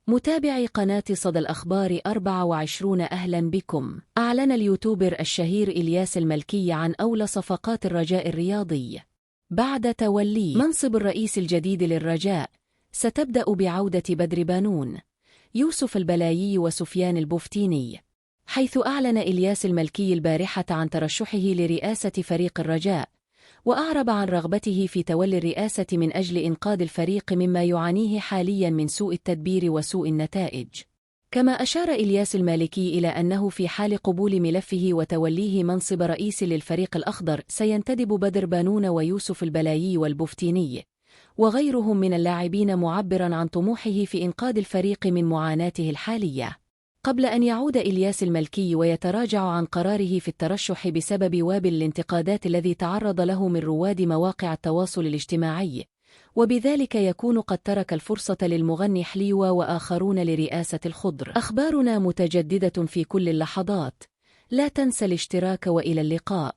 متابعي قناة صدى الأخبار 24 أهلا بكم. أعلن اليوتيوبر الشهير إلياس الملكي عن أولى صفقات الرجاء الرياضي بعد تولي منصب الرئيس الجديد للرجاء. ستبدأ بعودة بدر بانون، يوسف البلايي وسفيان البفتيني، حيث أعلن إلياس الملكي البارحة عن ترشحه لرئاسة فريق الرجاء، وأعرب عن رغبته في تولي الرئاسة من أجل إنقاذ الفريق مما يعانيه حالياً من سوء التدبير وسوء النتائج. كما أشار إلياس المالكي إلى أنه في حال قبول ملفه وتوليه منصب رئيس للفريق الأخضر سينتدب بدر بانون ويوسف البلايي والبفتيني وغيرهم من اللاعبين، معبراً عن طموحه في إنقاذ الفريق من معاناته الحالية، قبل أن يعود إلياس الملكي ويتراجع عن قراره في الترشح بسبب وابل الانتقادات الذي تعرض له من رواد مواقع التواصل الاجتماعي، وبذلك يكون قد ترك الفرصة للمغني حليوة وآخرون لرئاسة الخضر. أخبارنا متجددة في كل اللحظات، لا تنسى الاشتراك وإلى اللقاء.